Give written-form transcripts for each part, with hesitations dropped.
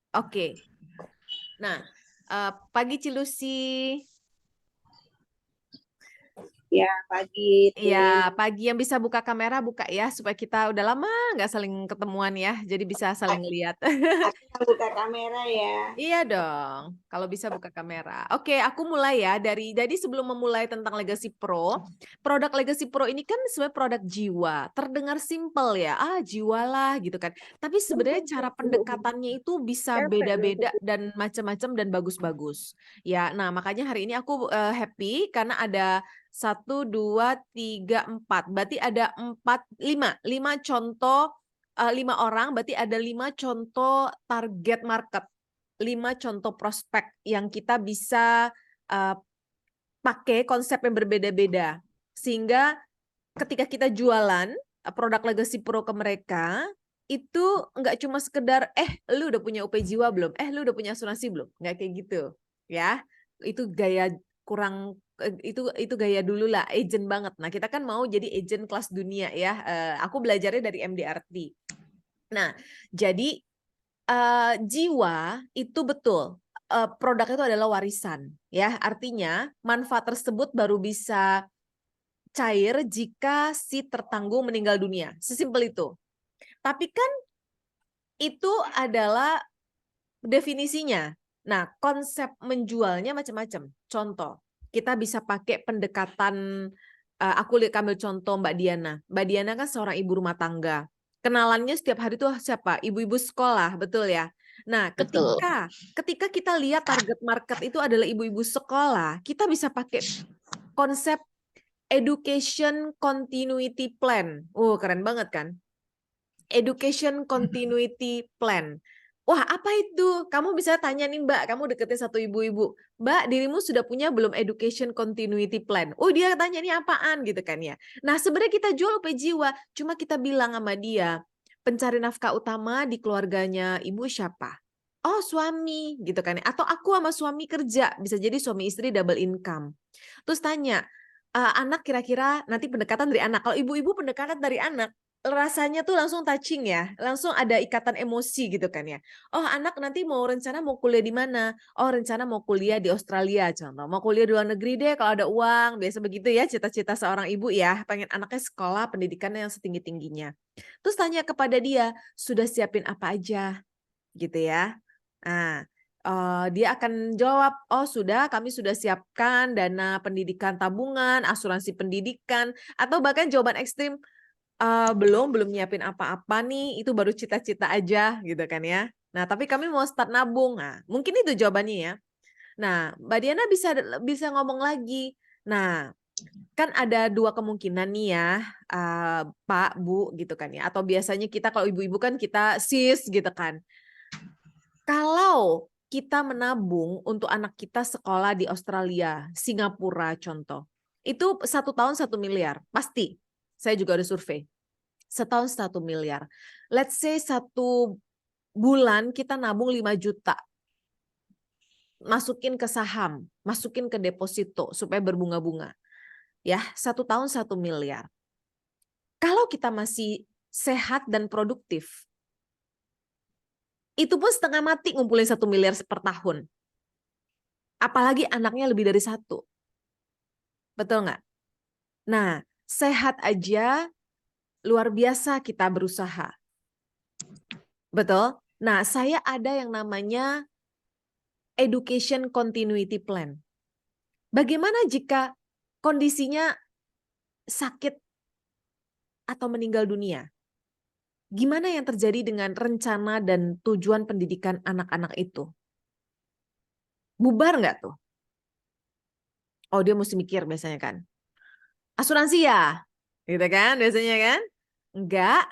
Oke. Nah, pagi Cilusi. Ya, pagi, Tin. Ya, pagi yang bisa buka kamera buka ya, supaya kita udah lama nggak saling ketemuan ya, jadi bisa saling lihat. Aku buka kamera ya. Iya dong, kalau bisa buka kamera. Oke, aku mulai ya jadi sebelum memulai tentang Legacy Pro, produk Legacy Pro ini kan sebenarnya produk jiwa. Terdengar simple ya, jiwa lah gitu kan. Tapi sebenarnya cara pendekatannya itu bisa Capek loh. beda-beda dan macam-macam dan bagus-bagus. Ya, nah makanya hari ini aku happy karena ada 1, 2, 3, 4. Berarti ada 5 contoh 5 orang, berarti ada 5 contoh target market. 5 contoh prospek yang kita bisa pakai konsep yang berbeda-beda. Sehingga ketika kita jualan produk Legacy Pro ke mereka, itu nggak cuma sekedar, lu udah punya UP Jiwa belum? Lu udah punya asuransi belum? Nggak kayak gitu, ya. Itu gaya kurang, itu gaya dulu lah, agent banget. Nah, kita kan mau jadi agent kelas dunia ya. Aku belajarnya dari MDRT. Nah, jadi jiwa itu betul, produk itu adalah warisan, ya. Artinya manfaat tersebut baru bisa cair jika si tertanggung meninggal dunia, sesimpel itu. Tapi kan itu adalah definisinya. Nah, konsep menjualnya macam-macam. Contoh, kita bisa pakai pendekatan, aku ambil contoh Mbak Diana. Mbak Diana kan seorang ibu rumah tangga. Kenalannya setiap hari tuh siapa? Ibu-ibu sekolah, betul ya? Nah, Betul. ketika kita lihat target market itu adalah ibu-ibu sekolah, kita bisa pakai konsep education continuity plan. Keren banget kan? Education continuity plan. Wah, apa itu? Kamu bisa tanya nih Mbak, kamu deketin satu ibu-ibu. Mbak, dirimu sudah punya belum education continuity plan? Oh, dia tanya ini apaan gitu kan ya. Nah, sebenarnya kita jual UP Jiwa, cuma kita bilang sama dia, pencari nafkah utama di keluarganya ibu siapa? Oh, suami gitu kan ya. Atau aku sama suami kerja, bisa jadi suami istri double income. Terus tanya, anak kira-kira nanti pendekatan dari anak. Kalau ibu-ibu pendekatan dari anak, rasanya tuh langsung touching ya, langsung ada ikatan emosi gitu kan ya. Oh, anak nanti rencana mau kuliah di mana? Oh, rencana mau kuliah di Australia contoh. Mau kuliah di luar negeri deh kalau ada uang. Biasa begitu ya cita-cita seorang ibu ya, pengen anaknya sekolah pendidikannya yang setinggi-tingginya. Terus tanya kepada dia, sudah siapin apa aja? Gitu ya. Nah, dia akan jawab, "Oh sudah, kami sudah siapkan dana pendidikan tabungan, asuransi pendidikan," atau bahkan jawaban ekstrim, belum nyiapin apa-apa nih, itu baru cita-cita aja," gitu kan ya. Nah, tapi kami mau start nabung. Nah, mungkin itu jawabannya ya. Nah, Mbak Diana bisa bisa ngomong lagi. Nah, kan ada 2 kemungkinan nih ya, Pak, Bu, gitu kan ya, atau biasanya kita kalau ibu-ibu kan kita sis gitu kan. Kalau kita menabung untuk anak kita sekolah di Australia, Singapura contoh, itu 1 tahun 1 miliar, pasti. Saya juga ada survei. Setahun 1 miliar. Let's say 1 bulan kita nabung 5 juta. Masukin ke saham, masukin ke deposito supaya berbunga-bunga. Ya, 1 tahun 1 miliar. Kalau kita masih sehat dan produktif, itu pun setengah mati ngumpulin 1 miliar per tahun. Apalagi anaknya lebih dari 1. Betul nggak? Nah, sehat aja luar biasa kita berusaha. Betul? Nah, saya ada yang namanya education continuity plan. Bagaimana jika kondisinya sakit atau meninggal dunia? Gimana yang terjadi dengan rencana dan tujuan pendidikan anak-anak itu? Bubar nggak tuh? Oh, dia mesti mikir biasanya kan. Asuransi ya? Gitu kan biasanya kan? Enggak,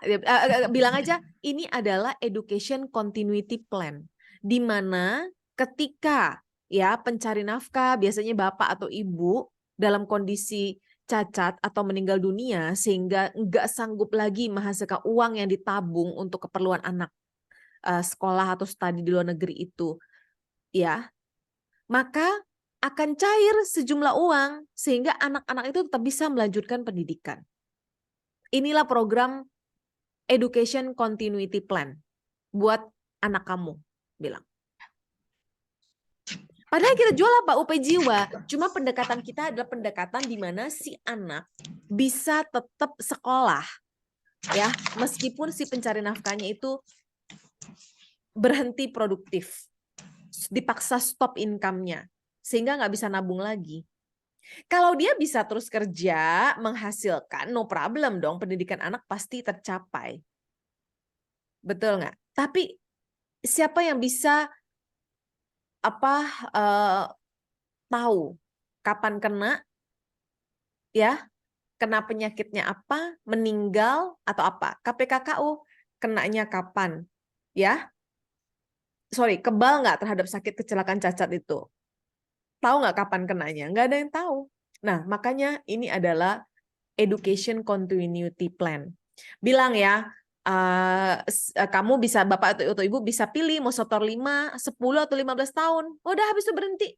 bilang aja ini adalah education continuity plan. Di mana ketika ya pencari nafkah biasanya bapak atau ibu dalam kondisi cacat atau meninggal dunia sehingga enggak sanggup lagi menghasilkan uang yang ditabung untuk keperluan anak sekolah atau studi di luar negeri itu ya, maka akan cair sejumlah uang sehingga anak-anak itu tetap bisa melanjutkan pendidikan. Inilah program Education Continuity Plan buat anak kamu, bilang. Padahal kita jual apa? UP Jiwa. Cuma pendekatan kita adalah pendekatan di mana si anak bisa tetap sekolah, ya, meskipun si pencari nafkahnya itu berhenti produktif, dipaksa stop income-nya, sehingga nggak bisa nabung lagi. Kalau dia bisa terus kerja, menghasilkan, no problem dong, pendidikan anak pasti tercapai. Betul nggak? Tapi siapa yang bisa tahu kapan kena, ya, kena penyakitnya apa, meninggal atau apa? KPKKU kenanya kapan, ya? Sorry, kebal nggak terhadap sakit kecelakaan cacat itu? Tahu nggak kapan kenanya? Nggak ada yang tahu. Nah, makanya ini adalah education continuity plan. Bilang ya, kamu bisa, Bapak atau Ibu bisa pilih mau setor 5, 10, atau 15 tahun. Udah habis itu berhenti.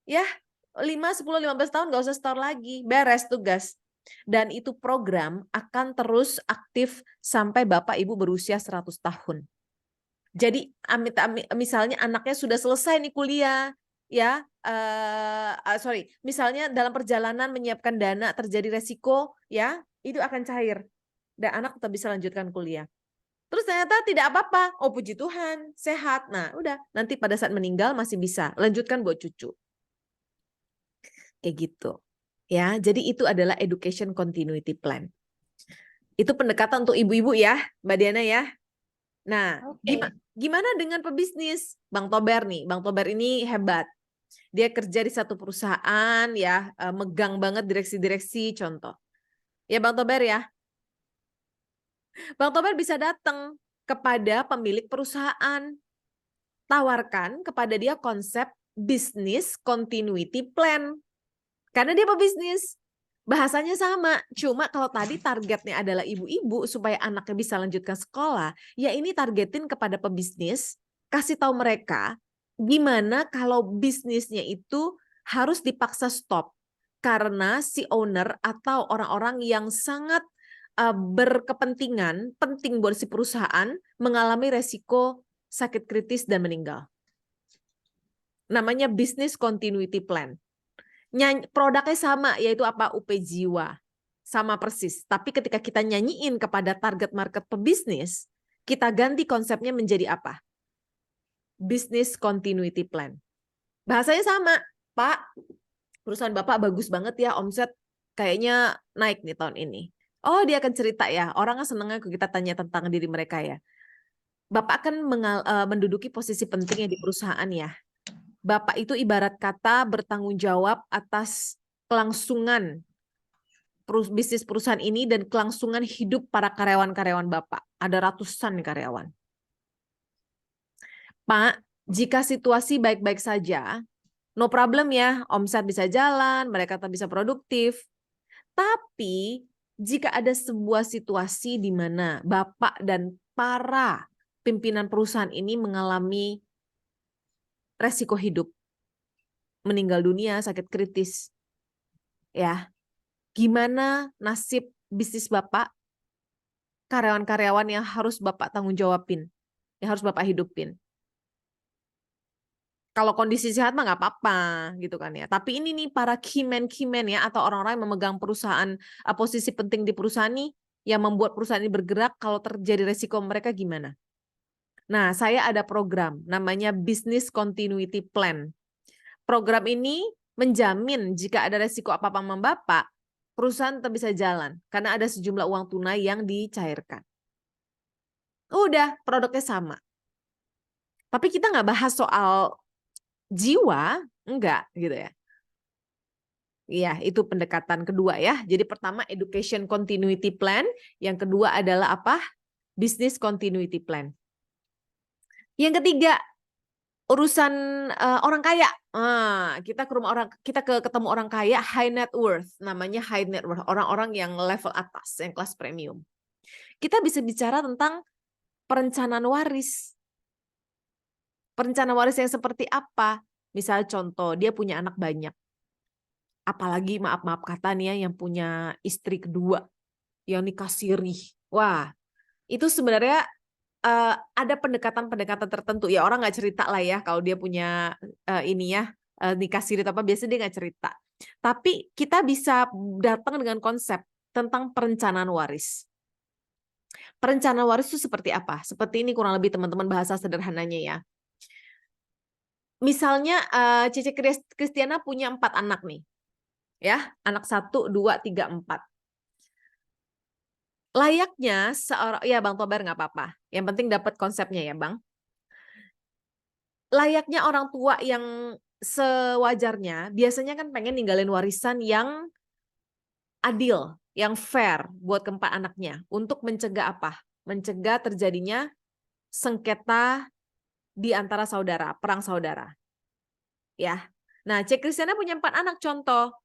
Ya, 5, 10, 15 tahun nggak usah setor lagi. Beres tugas. Dan itu program akan terus aktif sampai Bapak Ibu berusia 100 tahun. Jadi misalnya anaknya sudah selesai nih kuliah, ya, misalnya dalam perjalanan menyiapkan dana terjadi resiko, ya, itu akan cair dan anak tetap bisa lanjutkan kuliah. Terus ternyata tidak apa-apa, oh puji Tuhan, sehat. Nah, udah, nanti pada saat meninggal masih bisa lanjutkan buat cucu. Kayak gitu. Ya, jadi itu adalah education continuity plan. Itu pendekatan untuk ibu-ibu ya, Mbak Diana ya. Nah, gimana dengan pebisnis? Bang Tober nih, Bang Tober ini hebat. Dia kerja di satu perusahaan ya, megang banget direksi-direksi contoh. Ya Bang Tober ya. Bang Tober bisa datang kepada pemilik perusahaan. Tawarkan kepada dia konsep business continuity plan. Karena dia pebisnis. Bahasanya sama, cuma kalau tadi targetnya adalah ibu-ibu supaya anaknya bisa lanjutkan sekolah, ya ini targetin kepada pebisnis, kasih tahu mereka gimana kalau bisnisnya itu harus dipaksa stop karena si owner atau orang-orang yang sangat berkepentingan, penting buat si perusahaan, mengalami resiko sakit kritis dan meninggal. Namanya business continuity plan. Produknya sama, yaitu apa? UP Jiwa. Sama persis. Tapi ketika kita nyanyiin kepada target market pebisnis, kita ganti konsepnya menjadi apa? Business continuity plan. Bahasanya sama. Pak, perusahaan Bapak bagus banget ya, omset kayaknya naik nih tahun ini. Oh, dia akan cerita ya. Orang kan senangnya kita tanya tentang diri mereka ya. Bapak akan menduduki posisi pentingnya di perusahaan ya. Bapak itu ibarat kata bertanggung jawab atas kelangsungan bisnis perusahaan ini dan kelangsungan hidup para karyawan-karyawan Bapak. Ada ratusan karyawan. Pak, jika situasi baik-baik saja, no problem ya, omset bisa jalan, mereka tetap bisa produktif. Tapi jika ada sebuah situasi di mana Bapak dan para pimpinan perusahaan ini mengalami resiko hidup, meninggal dunia, sakit kritis, ya, gimana nasib bisnis Bapak, karyawan-karyawan yang harus Bapak tanggung jawabin, yang harus Bapak hidupin. Kalau kondisi sehat mah nggak apa-apa gitu kan ya. Tapi ini nih para key man ya, atau orang-orang yang memegang perusahaan, posisi penting di perusahaan nih, yang membuat perusahaan ini bergerak, kalau terjadi resiko mereka gimana? Nah, saya ada program namanya Business Continuity Plan. Program ini menjamin jika ada resiko apa-apa sama Bapak, perusahaan tetap bisa jalan karena ada sejumlah uang tunai yang dicairkan. Udah, produknya sama. Tapi kita nggak bahas soal jiwa, enggak gitu ya. Iya, itu pendekatan kedua ya. Jadi pertama education continuity plan, yang kedua adalah apa? Business continuity plan. Yang ketiga, urusan orang kaya. Kita ke rumah orang, kita ketemu orang kaya high net worth, namanya high net worth, orang-orang yang level atas, yang kelas premium. Kita bisa bicara tentang perencanaan waris. Perencanaan waris yang seperti apa? Misal contoh, dia punya anak banyak. Apalagi maaf-maaf kata nih ya, yang punya istri kedua, yang nikah siri. Wah, itu sebenarnya ada pendekatan-pendekatan tertentu ya, orang nggak cerita lah ya kalau dia punya nikah siri atau apa, biasanya dia nggak cerita. Tapi kita bisa datang dengan konsep tentang perencanaan waris. Perencanaan waris itu seperti apa? Seperti ini kurang lebih teman-teman bahasa sederhananya ya. Misalnya Cece Kristiana punya 4 anak nih. Ya, anak 1, 2, 3, 4. Layaknya seorang, ya Bang Tobar nggak apa-apa. Yang penting dapat konsepnya ya Bang. Layaknya orang tua yang sewajarnya, biasanya kan pengen ninggalin warisan yang adil, yang fair buat keempat anaknya. Untuk mencegah apa? Mencegah terjadinya sengketa di antara saudara, perang saudara. Ya. Nah, Cek Kristiana punya 4 anak contoh.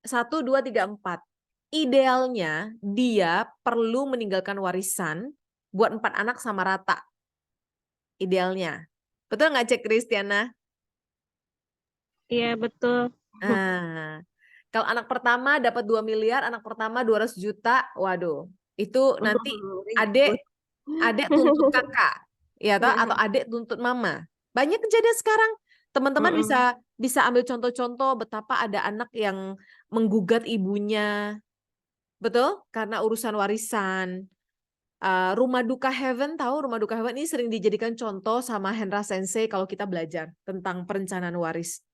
1, 2, 3, 4. Idealnya dia perlu meninggalkan warisan buat 4 anak sama rata. Idealnya. Betul nggak Cek Kristiana? Iya, betul. Nah, kalau anak pertama dapat 2 miliar, anak pertama 200 juta, waduh. Itu nanti adik tuntut kakak, ya toh, atau adik tuntut mama. Banyak kejadian sekarang. Teman-teman bisa ambil contoh-contoh betapa ada anak yang menggugat ibunya, betul? Karena urusan warisan. Rumah Duka Heaven, tahu Rumah Duka Heaven ini sering dijadikan contoh sama Hendra Sensei kalau kita belajar tentang perencanaan waris.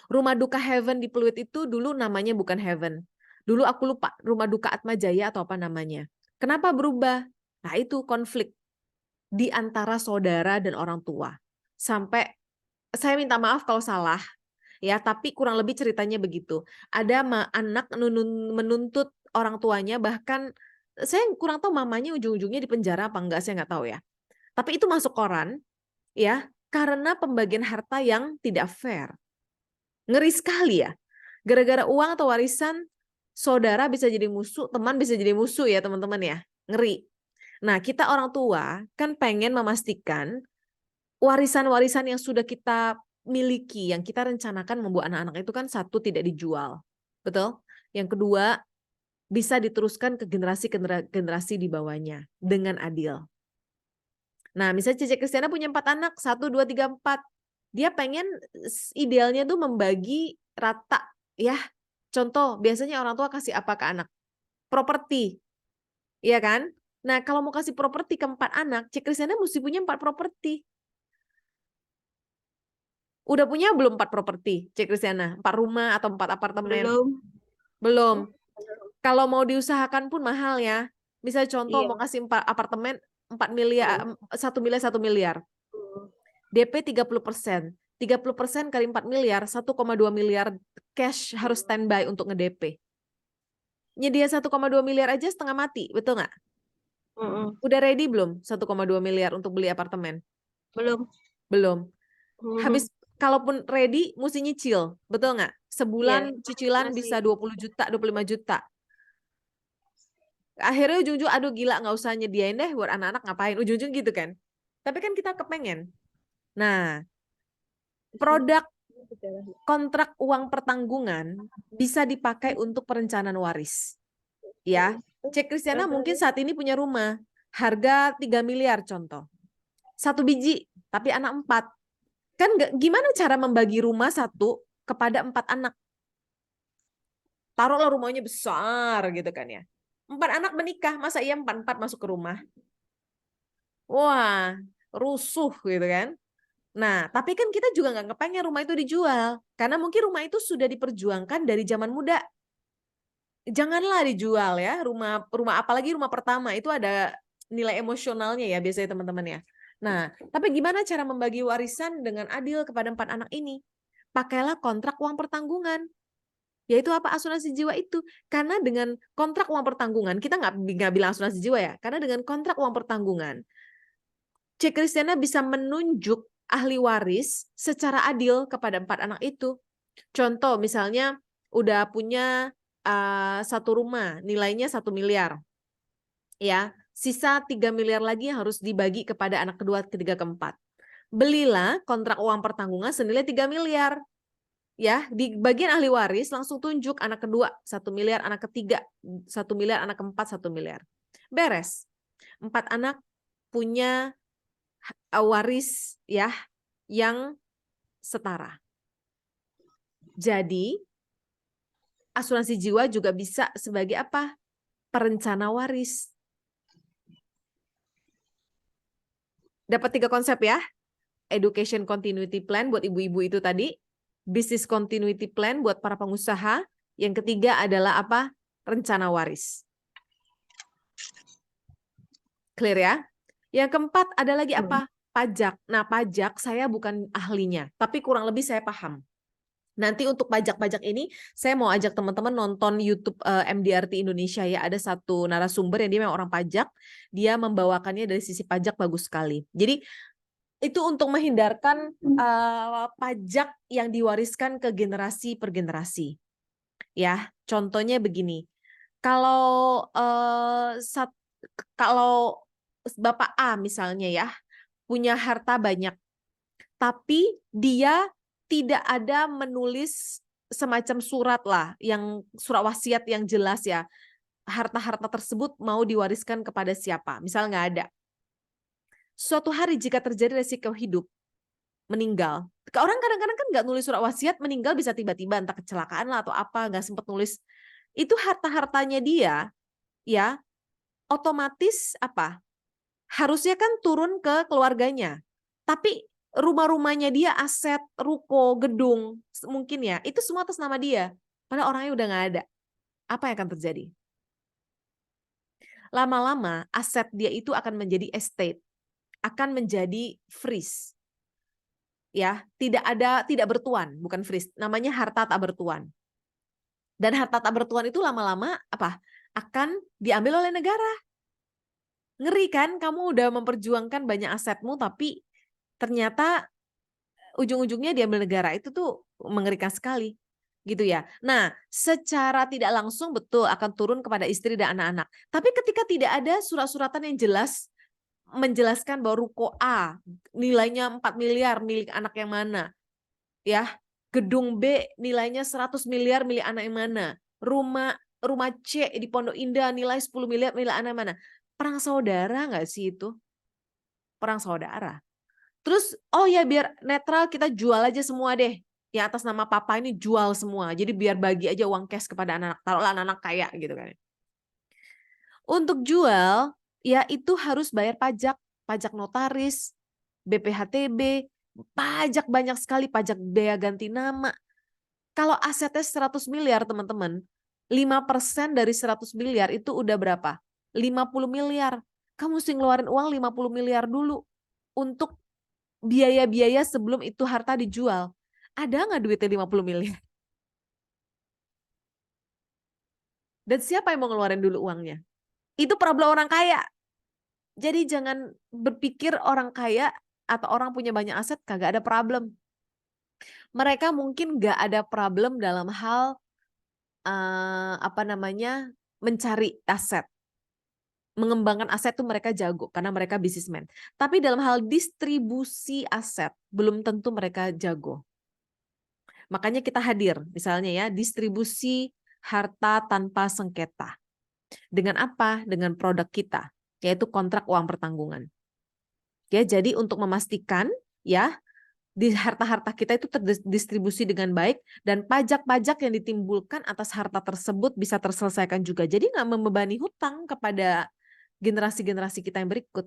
Rumah Duka Heaven di Pluit itu dulu namanya bukan Heaven. Dulu aku lupa, Rumah Duka Atma Jaya atau apa namanya. Kenapa berubah? Nah itu konflik di antara saudara dan orang tua. Sampai saya minta maaf kalau salah, ya, tapi kurang lebih ceritanya begitu. Ada anak menuntut orang tuanya, bahkan saya kurang tahu mamanya ujung-ujungnya di penjara apa enggak, saya nggak tahu ya. Tapi itu masuk koran, ya, karena pembagian harta yang tidak fair. Ngeri sekali ya. Gara-gara uang atau warisan, saudara bisa jadi musuh, teman bisa jadi musuh ya teman-teman ya. Ngeri. Nah, kita orang tua kan pengen memastikan warisan-warisan yang sudah kita miliki, yang kita rencanakan membuat anak-anak itu kan, 1, tidak dijual. Betul? Yang kedua, bisa diteruskan ke generasi di bawahnya dengan adil. Nah, misalnya Cece Kristiana punya 4 anak, 1, 2, 3, 4. Dia pengen idealnya tuh membagi rata ya. Contoh, biasanya orang tua kasih apa ke anak? Properti. Iya kan? Nah, kalau mau kasih properti ke 4 anak, Cek Kristiana mesti punya 4 properti. Udah punya belum 4 properti, Cek Kristiana? 4 rumah atau 4 apartemen? Belum. Kalau mau diusahakan pun mahal ya. Misalnya contoh mau kasih 4 apartemen 4 miliar, 1 miliar, 1 miliar. DP 30%. 30% kali 4 miliar, 1,2 miliar cash harus standby untuk nge-DP. Nyedia 1,2 miliar aja setengah mati, betul nggak? Udah ready belum 1,2 miliar untuk beli apartemen? Belum. Habis, kalaupun ready, mesti nyicil, betul nggak? Sebulan cicilan bisa 20 juta, 25 juta. Akhirnya ujung-ujung, aduh gila nggak usah nyediain deh buat anak-anak, ngapain? Ujung-ujung gitu kan. Tapi kan kita kepengen. Nah, produk kontrak uang pertanggungan bisa dipakai untuk perencanaan waris. Ya, Cek Kristiana mungkin saat ini punya rumah, harga 3 miliar contoh. 1 biji, tapi anak 4. Kan gimana cara membagi rumah 1 kepada 4 anak? Taruhlah rumahnya besar gitu kan ya. 4 anak menikah, masa iya 4-4 masuk ke rumah? Wah, rusuh gitu kan. Nah, tapi kan kita juga nggak kepengen rumah itu dijual. Karena mungkin rumah itu sudah diperjuangkan dari zaman muda. Janganlah dijual ya, rumah apalagi rumah pertama, itu ada nilai emosionalnya ya biasanya teman-teman ya. Nah, tapi gimana cara membagi warisan dengan adil kepada 4 anak ini? Pakailah kontrak uang pertanggungan. Yaitu apa? Asuransi jiwa itu. Karena dengan kontrak uang pertanggungan, kita nggak bilang asuransi jiwa ya, karena dengan kontrak uang pertanggungan, Cek Kristiana bisa menunjuk ahli waris secara adil kepada 4 anak itu. Contoh misalnya udah punya 1 rumah, nilainya 1 miliar. Ya, sisa 3 miliar lagi yang harus dibagi kepada anak kedua, ketiga, keempat. Belilah kontrak uang pertanggungan senilai 3 miliar. Ya, di bagian ahli waris langsung tunjuk anak kedua 1 miliar, anak ketiga 1 miliar, anak keempat 1 miliar. Beres. 4 anak punya waris ya yang setara. Jadi asuransi jiwa juga bisa sebagai apa? Perencana waris. Dapat 3 konsep ya. Education continuity plan buat ibu-ibu itu tadi. Business continuity plan buat para pengusaha. Yang ketiga adalah apa? Rencana waris. Clear ya? Yang keempat ada lagi apa? Pajak. Nah, pajak saya bukan ahlinya, tapi kurang lebih saya paham. Nanti untuk pajak-pajak ini, saya mau ajak teman-teman nonton YouTube MDRT Indonesia ya. Ada satu narasumber yang dia memang orang pajak, dia membawakannya dari sisi pajak bagus sekali. Jadi itu untuk menghindarkan pajak yang diwariskan ke generasi per generasi. Ya, contohnya begini. Kalau kalau Bapak A misalnya ya, punya harta banyak, tapi dia tidak ada menulis semacam surat lah, yang surat wasiat yang jelas ya, harta-harta tersebut mau diwariskan kepada siapa, misal nggak ada. Suatu hari jika terjadi resiko hidup, meninggal, orang kadang-kadang kan nggak nulis surat wasiat, meninggal bisa tiba-tiba entah kecelakaan lah atau apa, nggak sempat nulis, itu harta-hartanya dia, ya otomatis apa? Harusnya kan turun ke keluarganya. Tapi rumah-rumahnya dia, aset, ruko, gedung, mungkin ya, itu semua atas nama dia. Padahal orangnya udah nggak ada. Apa yang akan terjadi? Lama-lama aset dia itu akan menjadi estate, akan menjadi freeze. Ya, tidak bertuan, bukan freeze. Namanya harta tak bertuan. Dan harta tak bertuan itu lama-lama apa? Akan diambil oleh negara. Ngeri kan, kamu udah memperjuangkan banyak asetmu, tapi ternyata ujung-ujungnya diambil negara. Itu tuh mengerikan sekali. Gitu ya. Nah, secara tidak langsung betul akan turun kepada istri dan anak-anak. Tapi ketika tidak ada surat-suratan yang jelas menjelaskan bahwa ruko A nilainya 4 miliar milik anak yang mana, ya. Gedung B nilainya 100 miliar milik anak yang mana. Rumah C di Pondok Indah nilai 10 miliar milik anak yang mana. Perang saudara nggak sih itu? Perang saudara. Terus, oh ya biar netral kita jual aja semua deh. Ya atas nama papa ini jual semua. Jadi biar bagi aja uang cash kepada anak-anak. Taruhlah anak-anak kaya gitu kan. Untuk jual, ya itu harus bayar pajak. Pajak notaris, BPHTB, pajak banyak sekali, pajak bea ganti nama. Kalau asetnya 100 miliar teman-teman, 5% dari 100 miliar itu udah berapa? 50 miliar. Kamu mesti ngeluarin uang 50 miliar dulu untuk biaya-biaya sebelum itu harta dijual. Ada nggak duitnya 50 miliar? Dan siapa yang mau ngeluarin dulu uangnya? Itu problem orang kaya. Jadi jangan berpikir orang kaya atau orang punya banyak aset kagak ada problem. Mereka mungkin nggak ada problem dalam hal mencari aset. Mengembangkan aset tuh mereka jago karena mereka bisnismen. Tapi dalam hal distribusi aset belum tentu mereka jago. Makanya kita hadir, misalnya ya, distribusi harta tanpa sengketa. Dengan apa? Dengan produk kita, yaitu kontrak uang pertanggungan. Ya, jadi untuk memastikan ya di harta-harta kita itu terdistribusi dengan baik dan pajak-pajak yang ditimbulkan atas harta tersebut bisa terselesaikan juga. Jadi nggak membebani hutang kepada generasi-generasi kita yang berikut.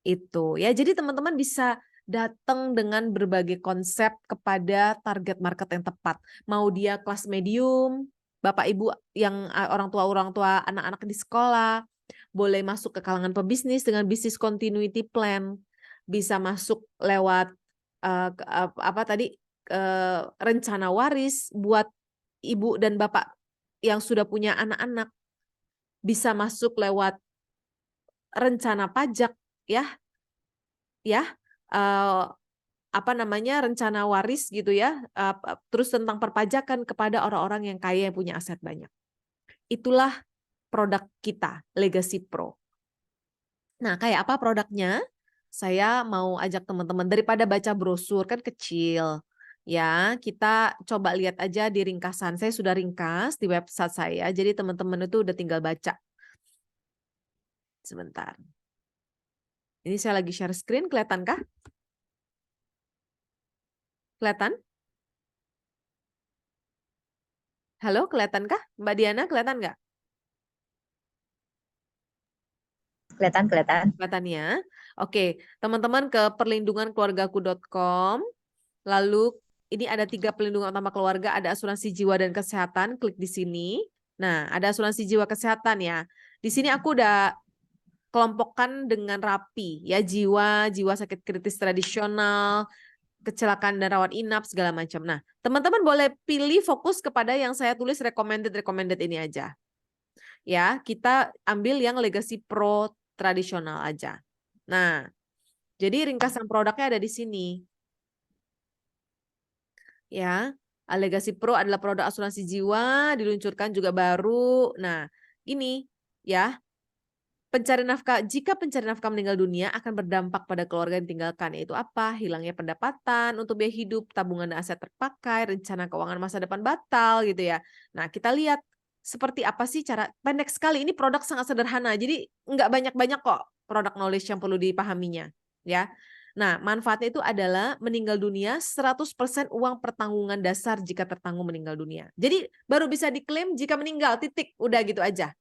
Itu ya, jadi teman-teman bisa datang dengan berbagai konsep kepada target market yang tepat. Mau dia kelas medium, Bapak Ibu yang orang tua anak-anak di sekolah, boleh masuk ke kalangan pebisnis dengan business continuity plan, bisa masuk lewat rencana waris buat ibu dan bapak yang sudah punya anak-anak, bisa masuk lewat rencana pajak ya rencana waris gitu ya, terus tentang perpajakan kepada orang-orang yang kaya yang punya aset banyak. Itulah produk kita, Legacy Pro. Nah, kayak apa produknya? Saya mau ajak teman-teman, daripada baca brosur kan kecil, ya kita coba lihat aja di ringkasan. Saya sudah ringkas di website saya, jadi teman-teman itu udah tinggal baca. Sebentar. Ini saya lagi share screen, kelihatan kah? Kelihatan? Halo, kelihatan kah? Mbak Diana, kelihatan nggak? Kelihatan. Kelihatan ya. Oke, teman-teman ke perlindungankeluargaku.com. Lalu ini ada 3 pelindungan utama keluarga, ada asuransi jiwa dan kesehatan, klik di sini. Nah, ada asuransi jiwa kesehatan ya. Di sini aku udah kelompokkan dengan rapi ya, jiwa sakit kritis tradisional, kecelakaan dan rawat inap segala macam. Nah, teman-teman boleh pilih fokus kepada yang saya tulis recommended ini aja. Ya, kita ambil yang legacy pro tradisional aja. Nah, jadi ringkasan produknya ada di sini. Ya, Legacy Pro adalah produk asuransi jiwa, diluncurkan juga baru. Nah, ini ya, jika pencari nafkah meninggal dunia akan berdampak pada keluarga yang ditinggalkan, yaitu apa? Hilangnya pendapatan untuk biaya hidup, tabungan dan aset terpakai, rencana keuangan masa depan batal gitu ya. Nah, kita lihat seperti apa sih cara, pendek sekali, ini produk sangat sederhana, jadi nggak banyak-banyak kok produk knowledge yang perlu dipahaminya ya. Nah, manfaatnya itu adalah meninggal dunia 100% uang pertanggungan dasar jika tertanggung meninggal dunia. Jadi baru bisa diklaim jika meninggal, titik, udah gitu aja.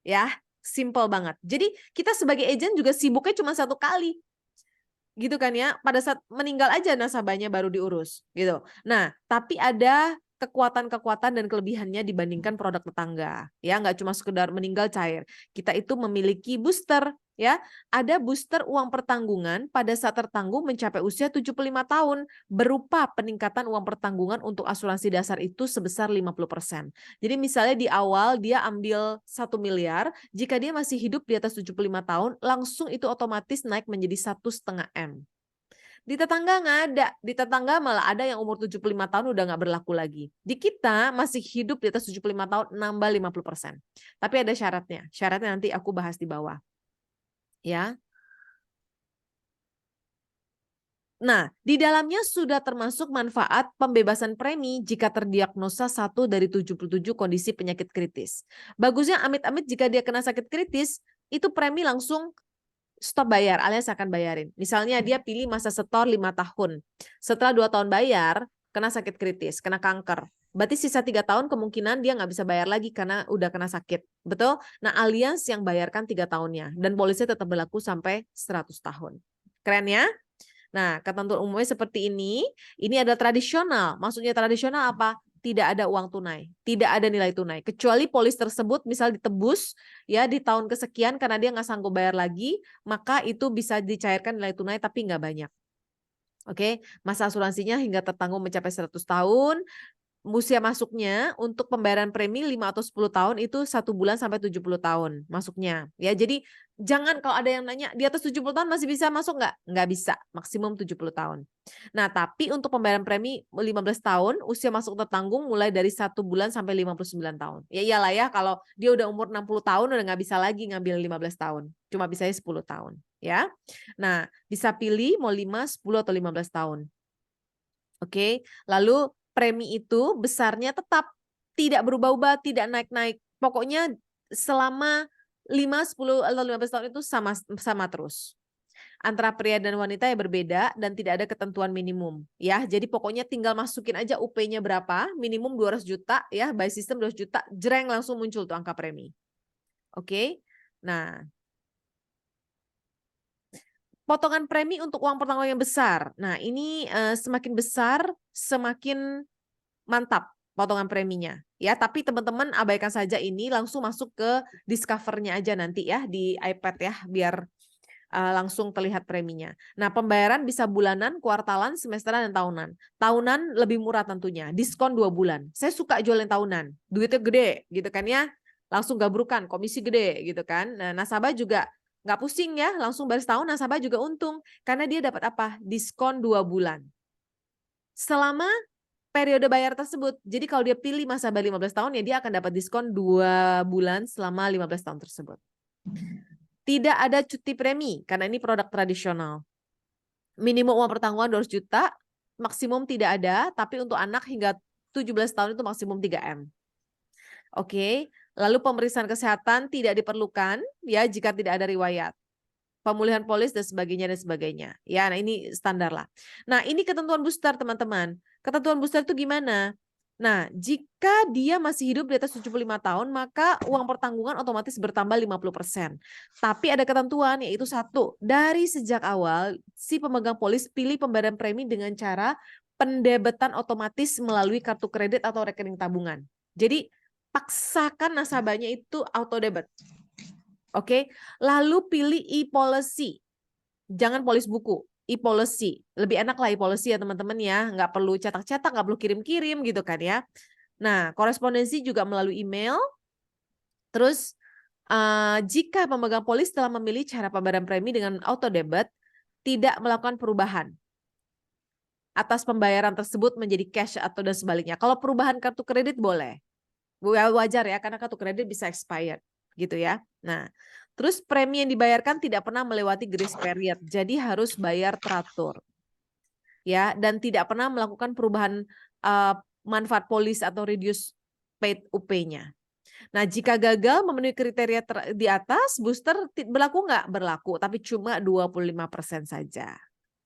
Ya, simple banget. Jadi kita sebagai agent juga sibuknya cuma 1 kali. Gitu kan ya, pada saat meninggal aja nasabahnya baru diurus gitu. Nah, tapi ada kekuatan-kekuatan dan kelebihannya dibandingkan produk tetangga. Ya, nggak cuma sekedar meninggal cair. Kita itu memiliki booster ya. Ada booster uang pertanggungan pada saat tertanggung mencapai usia 75 tahun berupa peningkatan uang pertanggungan untuk asuransi dasar itu sebesar 50%. Jadi misalnya di awal dia ambil 1 miliar, jika dia masih hidup di atas 75 tahun, langsung itu otomatis naik menjadi 1,5 M. Di tetangga nggak ada, di tetangga malah ada yang umur 75 tahun udah nggak berlaku lagi. Di kita masih hidup di atas 75 tahun nambah 50%. Tapi ada syaratnya. Syaratnya nanti aku bahas di bawah. Ya. Nah, di dalamnya sudah termasuk manfaat pembebasan premi jika terdiagnosa 1 dari 77 kondisi penyakit kritis. Bagusnya amit-amit jika dia kena sakit kritis, itu premi langsung stop bayar alias akan bayarin. Misalnya dia pilih masa setor 5 tahun. Setelah 2 tahun bayar, kena sakit kritis, kena kanker. Berarti sisa 3 tahun kemungkinan dia nggak bisa bayar lagi karena udah kena sakit. Betul? Nah, Allianz yang bayarkan 3 tahunnya. Dan polisnya tetap berlaku sampai 100 tahun. Keren ya? Nah, ketentuan umumnya seperti ini adalah tradisional. Maksudnya tradisional apa? Tidak ada uang tunai, tidak ada nilai tunai. Kecuali polis tersebut misal ditebus ya di tahun kesekian karena dia nggak sanggup bayar lagi, maka itu bisa dicairkan nilai tunai tapi nggak banyak. Oke, masa asuransinya hingga tertanggung mencapai 100 tahun. Usia masuknya untuk pembayaran premi 5 atau 10 tahun itu 1 bulan sampai 70 tahun masuknya. Ya, jadi jangan kalau ada yang nanya di atas 70 tahun masih bisa masuk nggak? Nggak bisa, maksimum 70 tahun. Nah, tapi untuk pembayaran premi 15 tahun, usia masuk tertanggung mulai dari 1 bulan sampai 59 tahun. Ya iyalah ya, kalau dia udah umur 60 tahun udah nggak bisa lagi ngambil 15 tahun. Cuma bisanya 10 tahun. Ya. Nah, bisa pilih mau 5, 10, atau 15 tahun. Oke, lalu premi itu besarnya tetap tidak berubah-ubah, tidak naik-naik. Pokoknya selama 5, 10, atau 15 tahun itu sama terus. Antara pria dan wanita yang berbeda dan tidak ada ketentuan minimum. Ya, jadi pokoknya tinggal masukin aja UP-nya berapa, minimum 200 juta ya, by system 200 juta, jreng langsung muncul tuh angka premi. Oke. Nah, potongan premi untuk uang pertanggungan yang besar. Nah, ini semakin besar, semakin mantap potongan preminya. Ya, tapi teman-teman abaikan saja ini, langsung masuk ke Discover-nya aja nanti ya di iPad ya, biar langsung terlihat preminya. Nah, pembayaran bisa bulanan, kuartalan, semesteran, dan tahunan. Tahunan lebih murah tentunya, diskon 2 bulan. Saya suka jual yang tahunan, duitnya gede gitu kan ya. Langsung gabrukan, komisi gede gitu kan. Nah, nasabah juga nggak pusing ya, langsung bayar setahun, nasabah juga untung. Karena dia dapat apa? Diskon 2 bulan. Selama periode bayar tersebut. Jadi kalau dia pilih masa bayar 15 tahun ya dia akan dapat diskon 2 bulan selama 15 tahun tersebut. Tidak ada cuti premi karena ini produk tradisional. Minimum uang pertanggungan 200 juta, maksimum tidak ada, tapi untuk anak hingga 17 tahun itu maksimum 3M. Oke, Lalu pemeriksaan kesehatan tidak diperlukan ya jika tidak ada riwayat. Pemulihan polis dan sebagainya dan sebagainya. Ya, nah ini standar lah. Nah, ini ketentuan booster teman-teman. Ketentuan booster itu gimana? Nah, jika dia masih hidup di atas 75 tahun, maka uang pertanggungan otomatis bertambah 50%. Tapi ada ketentuan, yaitu satu, dari sejak awal, si pemegang polis pilih pembayaran premi dengan cara pendebetan otomatis melalui kartu kredit atau rekening tabungan. Jadi, paksakan nasabahnya itu auto debit. Oke, lalu pilih e-policy. Jangan polis buku. E-policy. Lebih enak lah e-policy ya teman-teman ya. Nggak perlu cetak-cetak, nggak perlu kirim-kirim gitu kan ya. Nah, korespondensi juga melalui email. Terus, jika pemegang polis telah memilih cara pembayaran premi dengan auto debit, tidak melakukan perubahan atas pembayaran tersebut menjadi cash atau dan sebaliknya. Kalau perubahan kartu kredit boleh. Wajar ya, karena kartu kredit bisa expired gitu ya. Nah, terus premi yang dibayarkan tidak pernah melewati grace period, jadi harus bayar teratur. Ya, dan tidak pernah melakukan perubahan manfaat polis atau reduce paid UP-nya. Nah, jika gagal memenuhi kriteria di atas, booster berlaku nggak? Berlaku, tapi cuma 25% saja.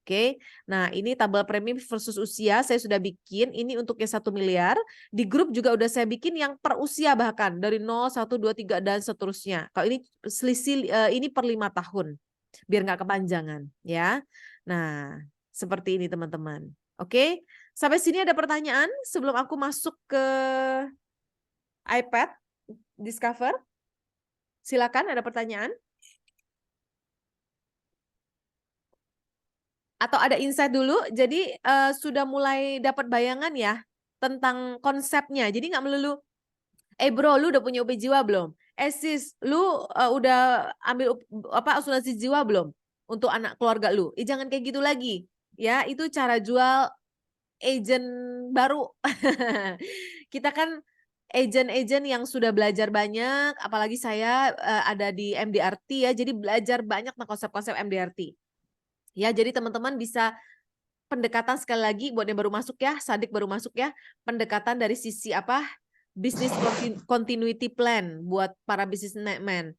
Oke, nah ini tabel premi versus usia saya sudah bikin, ini untuk yang 1 miliar, di grup juga udah saya bikin yang per usia bahkan, dari 0, 1, 2, 3, dan seterusnya. Kalau ini selisih, ini per 5 tahun, biar nggak kepanjangan ya. Nah, seperti ini teman-teman. Oke, sampai sini ada pertanyaan sebelum aku masuk ke iPad Discover? Silakan, ada pertanyaan? Atau ada insight dulu, jadi sudah mulai dapat bayangan ya tentang konsepnya. Jadi nggak melulu, bro, lu udah punya UP Jiwa belum? Sis, lu udah ambil asuransi jiwa belum untuk anak keluarga lu? Jangan kayak gitu lagi, ya itu cara jual agent baru. Kita kan agent-agent yang sudah belajar banyak, apalagi saya ada di MDRT ya, jadi belajar banyak tentang konsep-konsep MDRT. Ya, jadi teman-teman bisa pendekatan sekali lagi buat yang baru masuk ya, Sadik baru masuk ya, pendekatan dari sisi apa? Business continuity plan buat para businessman.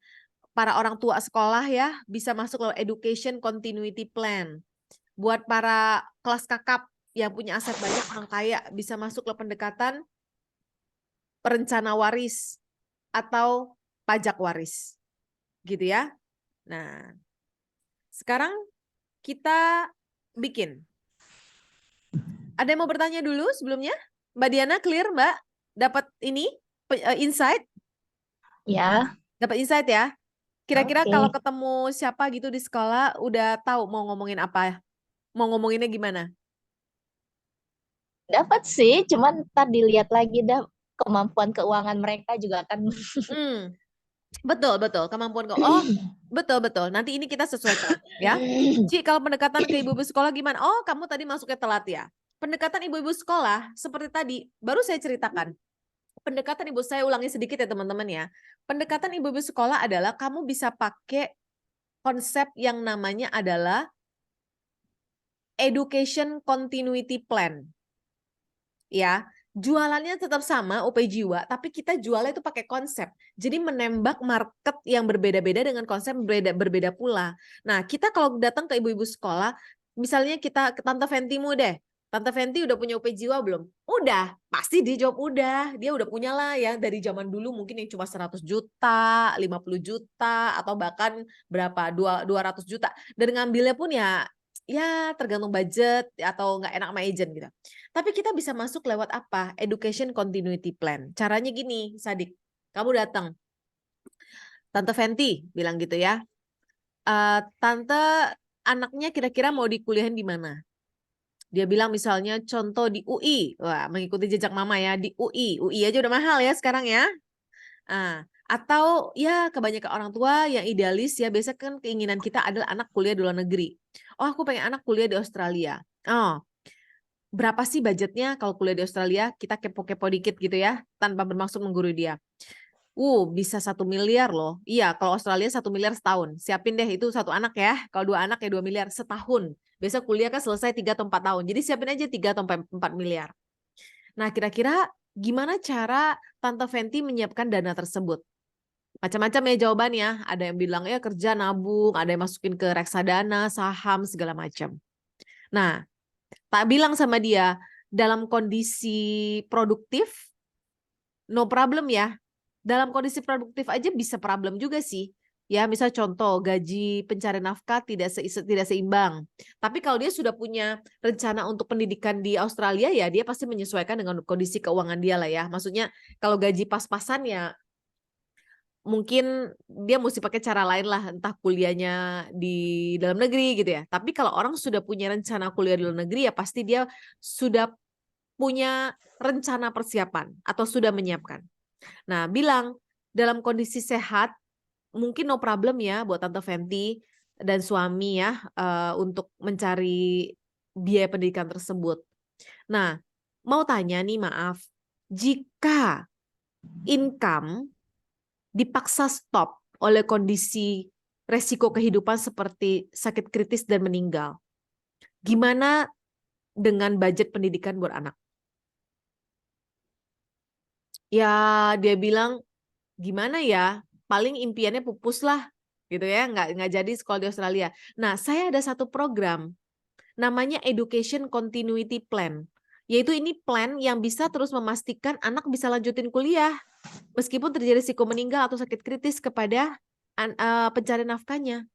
Para orang tua sekolah ya, bisa masuk ke education continuity plan. Buat para kelas kakap yang punya aset banyak, orang kaya, bisa masuk ke pendekatan perencana waris atau pajak waris. Gitu ya. Nah, sekarang kita bikin. Ada yang mau bertanya dulu sebelumnya? Mbak Diana clear, Mbak? Dapat ini insight? Ya, Dapat insight ya? Kira-kira Oke. kalau ketemu siapa gitu di sekolah udah tahu mau ngomongin apa? Mau ngomonginnya gimana? dapat sih, cuman ntar dilihat lagi dah kemampuan keuangan mereka juga kan. Betul, betul. Kemampuan oh, betul. Nanti ini kita sesuaikan ya. Ci, kalau pendekatan ke ibu-ibu sekolah gimana? Oh, kamu tadi masuknya telat ya. Pendekatan ibu-ibu sekolah seperti tadi baru saya ceritakan. Pendekatan ibu, saya ulangi sedikit ya teman-teman ya. Pendekatan ibu-ibu sekolah adalah kamu bisa pakai konsep yang namanya adalah education continuity plan. Ya, jualannya tetap sama UP Jiwa, tapi kita jualnya itu pakai konsep. Jadi menembak market yang berbeda-beda dengan konsep berbeda pula. Nah, kita kalau datang ke ibu-ibu sekolah, misalnya kita ke Tante Ventimu deh. Tante Venti udah punya UP Jiwa belum? Udah, pasti dia jawab udah. Dia udah punya lah ya dari zaman dulu mungkin yang cuma 100 juta, 50 juta, atau bahkan berapa, 200 juta. Dan ngambilnya pun ya tergantung budget atau nggak enak sama agent gitu. Tapi kita bisa masuk lewat apa? Education continuity plan. Caranya gini, Sadik. Kamu datang. Tante Venti bilang gitu ya. Tante, anaknya kira-kira mau dikuliahin di mana? Dia bilang misalnya contoh di UI. Wah, mengikuti jejak mama ya, di UI. UI aja udah mahal ya sekarang ya. Atau ya kebanyakan orang tua yang idealis ya, biasa kan keinginan kita adalah anak kuliah di luar negeri. Oh, aku pengen anak kuliah di Australia. Oh, berapa sih budgetnya kalau kuliah di Australia? Kita kepo-kepo dikit gitu ya, tanpa bermaksud menggurui dia. Bisa 1 miliar loh. Iya, kalau Australia 1 miliar setahun. Siapin deh itu satu anak ya. Kalau 2 anak ya 2 miliar setahun. Biasa kuliah kan selesai 3 atau 4 tahun. Jadi siapin aja 3 atau 4 miliar. Nah, kira-kira gimana cara Tante Fenty menyiapkan dana tersebut? Macam-macam ya jawabannya. Ada yang bilang ya kerja nabung, ada yang masukin ke reksadana, saham, segala macam. Nah, tak bilang sama dia, dalam kondisi produktif, no problem ya. Dalam kondisi produktif aja bisa problem juga sih. Ya, misal contoh gaji pencari nafkah tidak seimbang. Tapi kalau dia sudah punya rencana untuk pendidikan di Australia ya dia pasti menyesuaikan dengan kondisi keuangan dia lah ya. Maksudnya kalau gaji pas-pasan ya mungkin dia mesti pakai cara lain lah, entah kuliahnya di dalam negeri gitu ya. Tapi kalau orang sudah punya rencana kuliah di luar negeri ya pasti dia sudah punya rencana persiapan atau sudah menyiapkan. Nah, bilang dalam kondisi sehat mungkin no problem ya buat Tante Fenty dan suami ya untuk mencari biaya pendidikan tersebut. Nah, mau tanya nih maaf, jika income dipaksa stop oleh kondisi resiko kehidupan seperti sakit kritis dan meninggal, gimana dengan budget pendidikan buat anak? Ya dia bilang gimana ya, paling impiannya pupus lah gitu ya, nggak jadi sekolah di Australia. Nah, saya ada satu program namanya Education Continuity Plan, yaitu ini plan yang bisa terus memastikan anak bisa lanjutin kuliah meskipun terjadi risiko meninggal atau sakit kritis kepada pencari nafkahnya.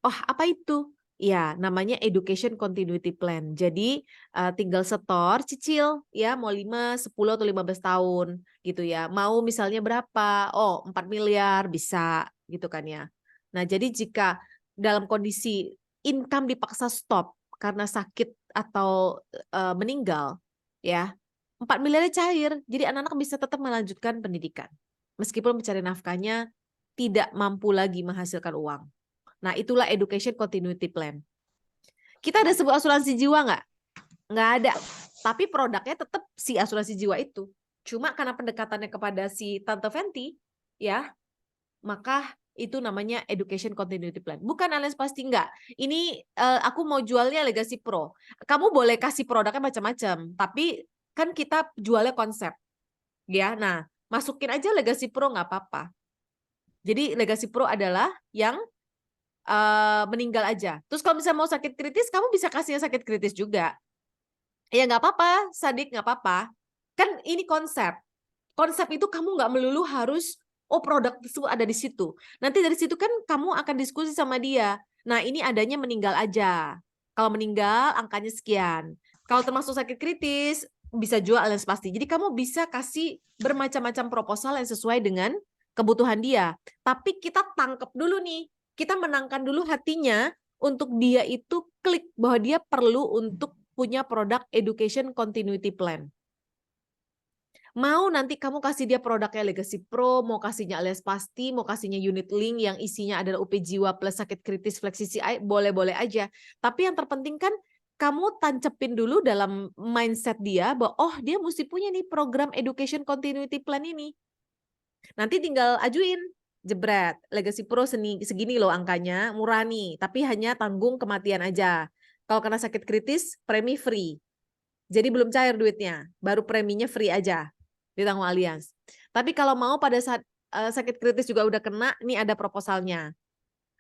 Oh, apa itu? Ya, namanya Education Continuity Plan. Jadi tinggal setor, cicil ya, mau 5, 10 atau 15 tahun gitu ya. Mau misalnya berapa? Oh, 4 miliar bisa gitu kan ya. Nah, jadi jika dalam kondisi income dipaksa stop karena sakit atau meninggal ya, 4 miliarnya cair. Jadi anak-anak bisa tetap melanjutkan pendidikan. Meskipun mencari nafkahnya tidak mampu lagi menghasilkan uang. Nah, itulah Education Continuity Plan. Kita ada sebuah asuransi jiwa nggak? Nggak ada. Tapi produknya tetap si asuransi jiwa itu. Cuma karena pendekatannya kepada si Tante Fenty, ya, maka itu namanya Education Continuity Plan. Bukan alias pasti nggak. Ini aku mau jualnya Legacy Pro. Kamu boleh kasih produknya macam-macam, tapi kan kita jualnya konsep. Ya, nah, masukin aja Legacy Pro nggak apa-apa. Jadi Legacy Pro adalah yang meninggal aja. Terus kalau misalnya mau sakit kritis, kamu bisa kasihnya sakit kritis juga. Ya nggak apa-apa, Sadik nggak apa-apa. Kan ini konsep. Konsep itu kamu nggak melulu harus, oh produk tersebut ada di situ. Nanti dari situ kan kamu akan diskusi sama dia. Nah ini adanya meninggal aja. Kalau meninggal angkanya sekian. Kalau termasuk sakit kritis, bisa jual alias pasti. Jadi kamu bisa kasih bermacam-macam proposal yang sesuai dengan kebutuhan dia. Tapi kita tangkap dulu nih. Kita menangkan dulu hatinya untuk dia itu klik bahwa dia perlu untuk punya produk Education Continuity Plan. Mau nanti kamu kasih dia produknya Legacy Pro, mau kasihnya alias pasti, mau kasihnya unit link yang isinya adalah UP Jiwa plus sakit kritis fleksi CI, boleh-boleh aja. Tapi yang terpenting kan kamu tancepin dulu dalam mindset dia bahwa oh dia mesti punya nih program Education Continuity Plan ini. Nanti tinggal ajuin, jebret, Legacy Pro segini loh angkanya, murah nih, tapi hanya tanggung kematian aja. Kalau kena sakit kritis, premi free. Jadi belum cair duitnya, baru preminya free aja ditanggung Allianz. Tapi kalau mau pada saat sakit kritis juga udah kena, ini ada proposalnya.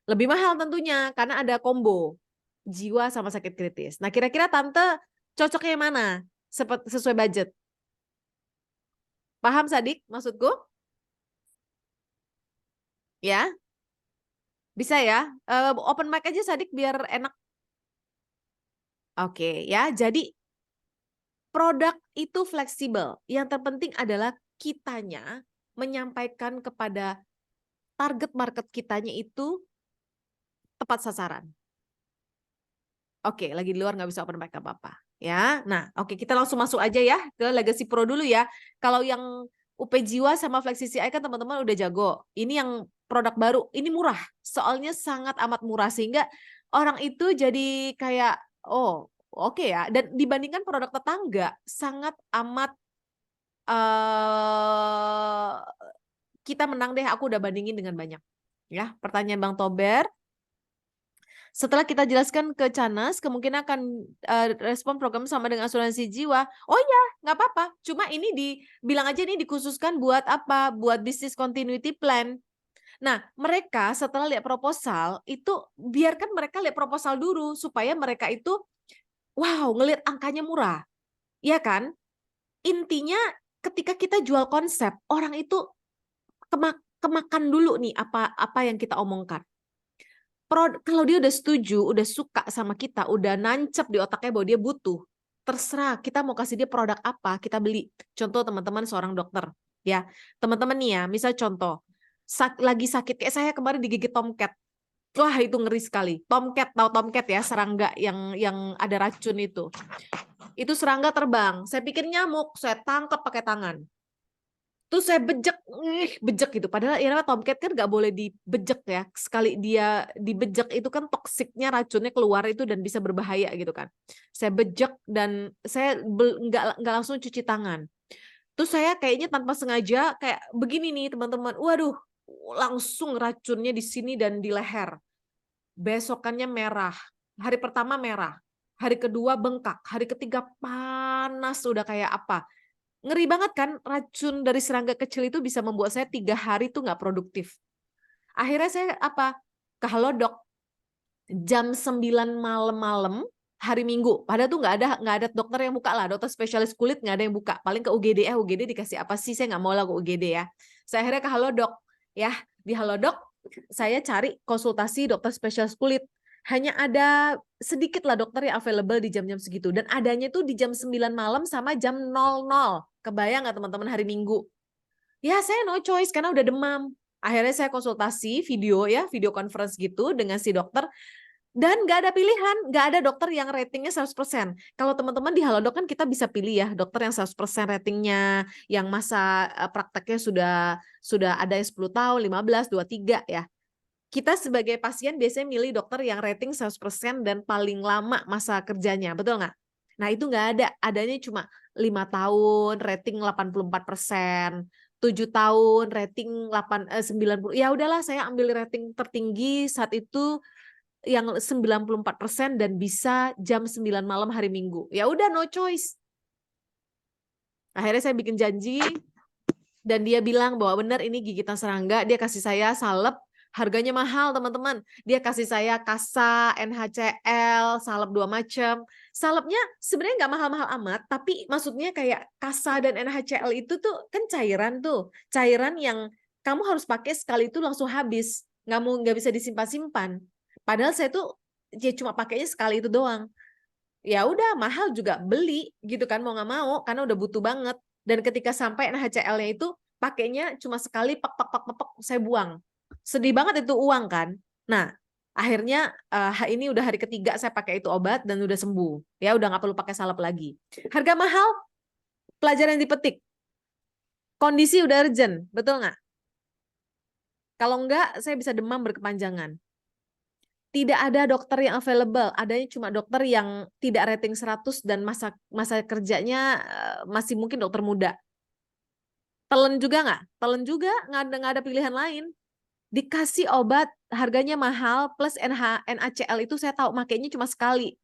Lebih mahal tentunya karena ada combo jiwa sama sakit kritis. Nah kira-kira Tante cocoknya mana sesuai budget? Paham Sadik maksudku? Ya, bisa ya. Open mic aja Sadik biar enak. Oke ya, jadi produk itu fleksibel. Yang terpenting adalah kitanya menyampaikan kepada target market kitanya itu tepat sasaran. Oke, lagi di luar nggak bisa open mic apa-apa. Ya, nah oke kita langsung masuk aja ya ke Legacy Pro dulu ya. Kalau yang UP Jiwa sama Flexi CI kan teman-teman udah jago. Ini yang produk baru, ini murah. Soalnya sangat amat murah sehingga orang itu jadi kayak oh oke ya. Dan dibandingkan produk tetangga sangat amat kita menang deh. Aku udah bandingin dengan banyak. Ya, pertanyaan Bang Tober. Setelah kita jelaskan ke Canas, kemungkinan akan respon program sama dengan asuransi jiwa. Oh ya, nggak apa-apa. Cuma ini bilang aja ini dikhususkan buat apa? Buat business continuity plan. Nah, mereka setelah lihat proposal, itu biarkan mereka lihat proposal dulu supaya mereka itu wow, ngelihat angkanya murah. Iya kan? Intinya ketika kita jual konsep, orang itu kemakan dulu nih apa yang kita omongkan. Kalau dia udah setuju, udah suka sama kita, udah nancep di otaknya bahwa dia butuh, terserah kita mau kasih dia produk apa, kita beli. Contoh teman-teman seorang dokter, ya teman-teman nih ya, misal contoh lagi sakit kayak saya kemarin digigit tomcat, wah itu ngeri sekali. Tomcat, tahu tomcat ya, serangga yang ada racun itu serangga terbang. Saya pikir nyamuk, saya tangkap pakai tangan. Terus saya bejek gitu. Padahal ya tomcat kan nggak boleh dibejek ya. Sekali dia dibejek itu kan toksiknya, racunnya keluar itu dan bisa berbahaya gitu kan. Saya bejek dan saya nggak langsung cuci tangan. Terus saya kayaknya tanpa sengaja kayak begini nih teman-teman. Waduh, langsung racunnya di sini dan di leher. Besokannya merah. Hari pertama merah. Hari kedua bengkak. Hari ketiga panas udah kayak apa. Ngeri banget kan, racun dari serangga kecil itu bisa membuat saya 3 hari tuh nggak produktif. Akhirnya saya ke Halodoc jam 9 malam hari Minggu. Padahal tuh nggak ada dokter yang buka lah, dokter spesialis kulit nggak ada yang buka. Paling ke UGD, UGD dikasih apa sih, saya nggak mau lah ke UGD ya. Saya akhirnya ke Halodoc ya, di Halodoc saya cari konsultasi dokter spesialis kulit. Hanya ada sedikit lah dokter yang available di jam-jam segitu. Dan adanya tuh di jam 9 malam sama jam 00. Kebayang nggak teman-teman hari Minggu? Ya saya no choice karena udah demam. Akhirnya saya konsultasi video ya, video conference gitu dengan si dokter. Dan nggak ada pilihan, nggak ada dokter yang ratingnya 100%. Kalau teman-teman di Halodoc kan kita bisa pilih ya, dokter yang 100% ratingnya, yang masa prakteknya sudah ada yang 10 tahun, 15, 23 ya. Kita sebagai pasien biasanya milih dokter yang rating 100% dan paling lama masa kerjanya, betul nggak? Nah itu nggak ada, adanya cuma 5 tahun, rating 84%, 7 tahun, rating 90, ya udahlah saya ambil rating tertinggi saat itu yang 94% dan bisa jam 9 malam hari Minggu. Ya udah no choice. Akhirnya saya bikin janji dan dia bilang bahwa benar ini gigitan serangga, dia kasih saya salep. Harganya mahal teman-teman. Dia kasih saya Kasa, NHCL, salep 2 macam. Salepnya sebenarnya nggak mahal-mahal amat, tapi maksudnya kayak Kasa dan NHCL itu tuh kan cairan tuh. Cairan yang kamu harus pakai sekali itu langsung habis. Nggak bisa disimpan-simpan. Padahal saya tuh ya cuma pakainya sekali itu doang. Ya udah mahal juga beli gitu kan, mau nggak mau karena udah butuh banget. Dan ketika sampai NHCL-nya itu pakainya cuma sekali pak saya buang. Sedih banget itu uang kan. Nah, akhirnya ini udah hari ketiga saya pakai itu obat dan udah sembuh. Ya udah nggak perlu pakai salep lagi. Harga mahal, pelajaran yang dipetik. Kondisi udah urgent, betul nggak? Kalau enggak, saya bisa demam berkepanjangan. Tidak ada dokter yang available, adanya cuma dokter yang tidak rating 100 dan masa kerjanya masih mungkin dokter muda. Telen juga nggak? Telen juga nggak ada pilihan lain. Dikasih obat harganya mahal plus NaCl itu saya tahu makainya cuma sekali.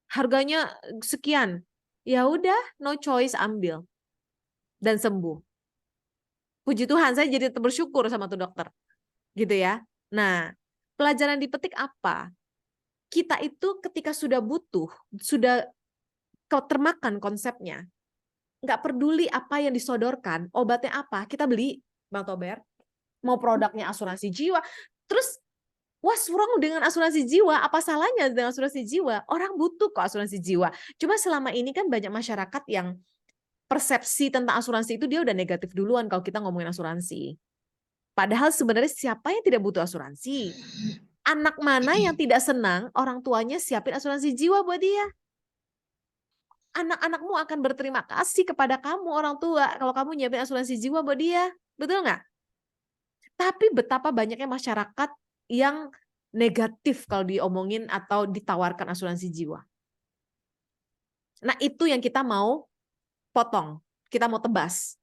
Harganya sekian. Ya udah, no choice ambil. Dan sembuh. Puji Tuhan saya jadi bersyukur sama tuh dokter. Gitu ya. Nah, pelajaran dipetik apa? Kita itu ketika sudah butuh, sudah termakan konsepnya, nggak peduli apa yang disodorkan, obatnya apa, kita beli, Bang Tober. Mau produknya asuransi jiwa, terus what's wrong dengan asuransi jiwa? Apa salahnya dengan asuransi jiwa? Orang butuh kok asuransi jiwa. Cuma selama ini kan banyak masyarakat yang persepsi tentang asuransi itu dia udah negatif duluan kalau kita ngomongin asuransi. Padahal sebenarnya siapa yang tidak butuh asuransi? Anak mana yang tidak senang orang tuanya siapin asuransi jiwa buat dia? Anak-anakmu akan berterima kasih kepada kamu orang tua kalau kamu nyiapin asuransi jiwa buat dia. Betul nggak? Tapi betapa banyaknya masyarakat yang negatif kalau diomongin atau ditawarkan asuransi jiwa. Nah itu yang kita mau potong, kita mau tebas.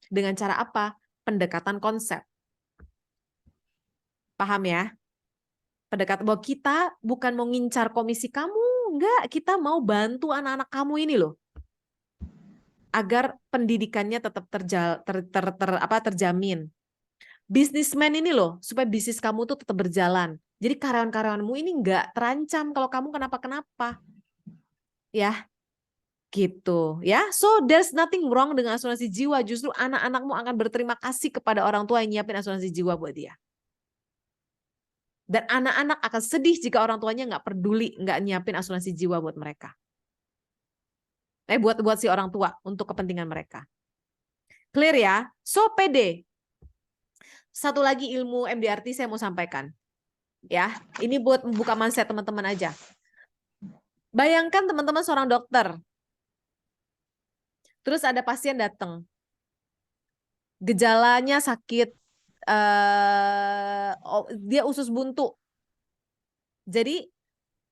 Dengan cara apa? Pendekatan konsep. Paham ya? Pendekatan bahwa kita bukan mau ngincar komisi kamu, enggak, kita mau bantu anak-anak kamu ini loh. Agar pendidikannya tetap terjamin. Bisnismen ini loh, supaya bisnis kamu tuh tetap berjalan. Jadi karyawan-karyawanmu ini enggak terancam kalau kamu kenapa-kenapa. Ya, gitu ya. So there's nothing wrong dengan asuransi jiwa. Justru anak-anakmu akan berterima kasih kepada orang tua yang nyiapin asuransi jiwa buat dia. Dan anak-anak akan sedih jika orang tuanya nggak peduli, nggak nyiapin asuransi jiwa buat mereka. Buat si orang tua untuk kepentingan mereka. Clear ya? So PD. Satu lagi ilmu MDRT saya mau sampaikan. Ya, ini buat membuka mindset teman-teman aja. Bayangkan teman-teman seorang dokter. Terus ada pasien datang. Gejalanya sakit, dia usus buntu. Jadi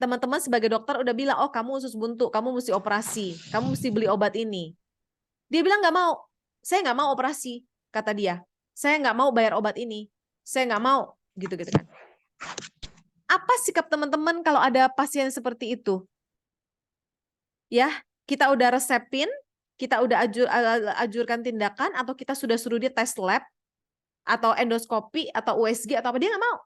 teman-teman sebagai dokter udah bilang, oh kamu usus buntu, kamu mesti operasi, kamu mesti beli obat ini. Dia bilang nggak mau, saya nggak mau operasi, kata dia. Saya nggak mau bayar obat ini, saya nggak mau, gitu-gitu kan. Apa sikap teman-teman kalau ada pasien seperti itu? Ya, kita udah resepin, kita udah ajurkan tindakan, atau kita sudah suruh dia tes lab, atau endoskopi, atau USG, atau apa, dia nggak mau.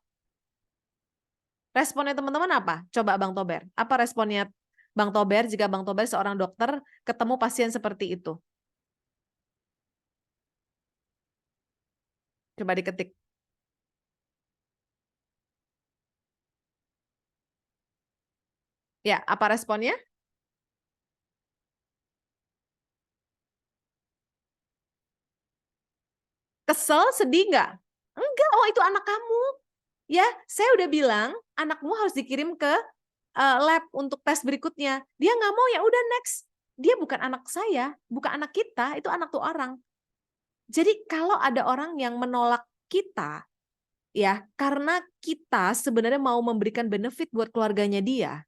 Responnya teman-teman apa? Coba Bang Tober. Apa responnya Bang Tober jika Bang Tober seorang dokter ketemu pasien seperti itu? Coba diketik. Ya, apa responnya? Kesel, sedih nggak? Enggak, oh itu anak kamu. Ya, saya udah bilang anakmu harus dikirim ke lab untuk tes berikutnya. Dia nggak mau, ya udah next. Dia bukan anak saya, bukan anak kita, itu anak tuh orang. Jadi kalau ada orang yang menolak kita, ya karena kita sebenarnya mau memberikan benefit buat keluarganya dia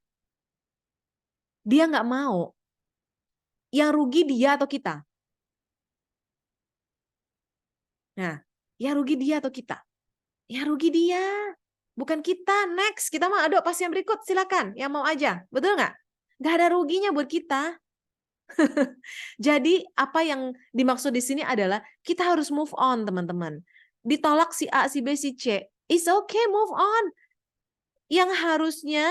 nggak mau. Yang rugi dia atau kita? Nah, yang rugi dia atau kita? Yang rugi dia, bukan kita. Next, kita mau ada pasien berikut, silakan. Yang mau aja, betul nggak? Nggak ada ruginya buat kita. Jadi apa yang dimaksud di sini adalah kita harus move on, teman-teman. Ditolak si A, si B, si C, it's okay, move on. Yang harusnya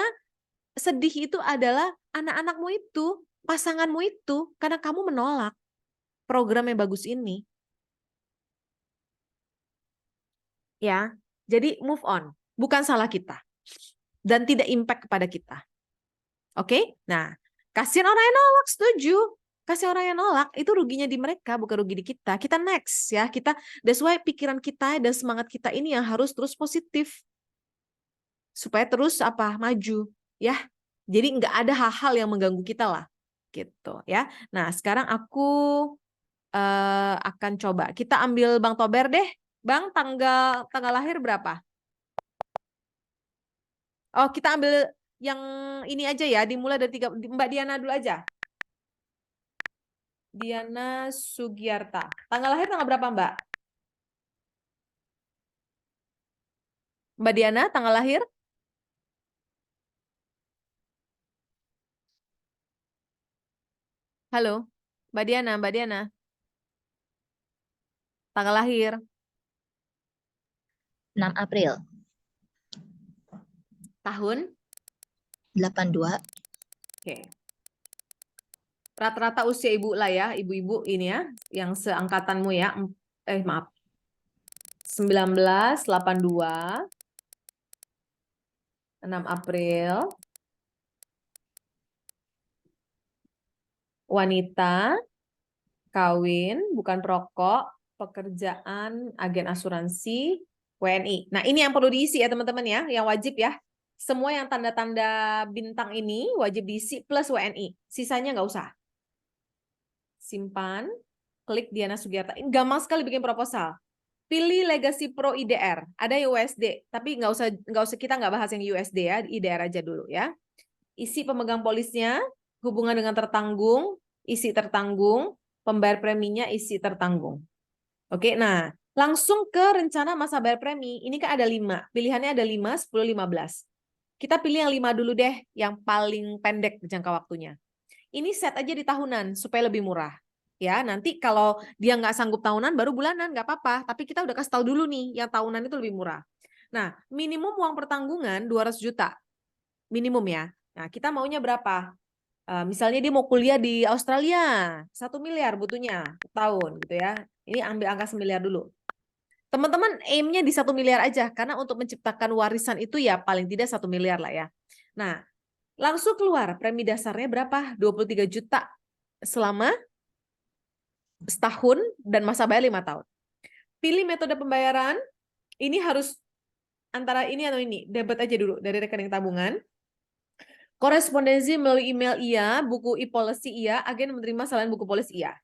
sedih itu adalah anak-anakmu itu, pasanganmu itu, karena kamu menolak program yang bagus ini. Ya, jadi move on, bukan salah kita dan tidak impact kepada kita. Oke? Nah, kasihan orang yang nolak, setuju. Kasih orang yang nolak itu ruginya di mereka, bukan rugi di kita. Kita next ya, that's why pikiran kita dan semangat kita ini yang harus terus positif supaya terus maju ya. Jadi nggak ada hal-hal yang mengganggu kita lah, gitu ya. Nah, sekarang aku akan coba kita ambil Bang Tober deh. Bang, tanggal lahir berapa? Oh, kita ambil yang ini aja ya, dimulai dari Mbak Diana dulu aja. Diana Sugiarta. Tanggal lahir tanggal berapa, Mbak? Mbak Diana, tanggal lahir? Halo, Mbak Diana, Mbak Diana. Tanggal lahir? 6 April. Tahun? 82. Oke. Rata-rata usia ibu lah ya, ibu-ibu ini ya, yang seangkatanmu ya. Maaf. 1982. 6 April. Wanita, kawin, bukan perokok, pekerjaan, agen asuransi, WNI. Nah, ini yang perlu diisi ya teman-teman ya, yang wajib ya. Semua yang tanda-tanda bintang ini wajib diisi plus WNI. Sisanya nggak usah. Simpan, klik Diana Sugiarta. Gampang sekali bikin proposal. Pilih Legacy Pro IDR. Ada USD, tapi nggak usah kita nggak bahas yang USD ya, IDR aja dulu ya. Isi pemegang polisnya, hubungan dengan tertanggung, isi tertanggung, pembayar preminya isi tertanggung. Oke, nah langsung ke rencana masa bayar premi. Ini kan ada 5, pilihannya ada 5, 10, 15. Kita pilih yang 5 dulu deh, yang paling pendek jangka waktunya. Ini set aja di tahunan supaya lebih murah. Ya, nanti kalau dia nggak sanggup tahunan, baru bulanan, nggak apa-apa. Tapi kita udah kasih tahu dulu nih, yang tahunan itu lebih murah. Nah, minimum uang pertanggungan 200 juta. Minimum ya. Nah, kita maunya berapa? Misalnya dia mau kuliah di Australia, 1 miliar butuhnya tahun gitu ya. Ini ambil angka 1 miliar dulu. Teman-teman aim-nya di 1 miliar aja, karena untuk menciptakan warisan itu ya paling tidak 1 miliar lah ya. Nah, langsung keluar premi dasarnya berapa? 23 juta selama setahun dan masa bayar 5 tahun. Pilih metode pembayaran, ini harus antara ini atau ini, debit aja dulu dari rekening tabungan. Korespondensi melalui email iya, buku e-policy iya, agen menerima salinan buku polisi iya.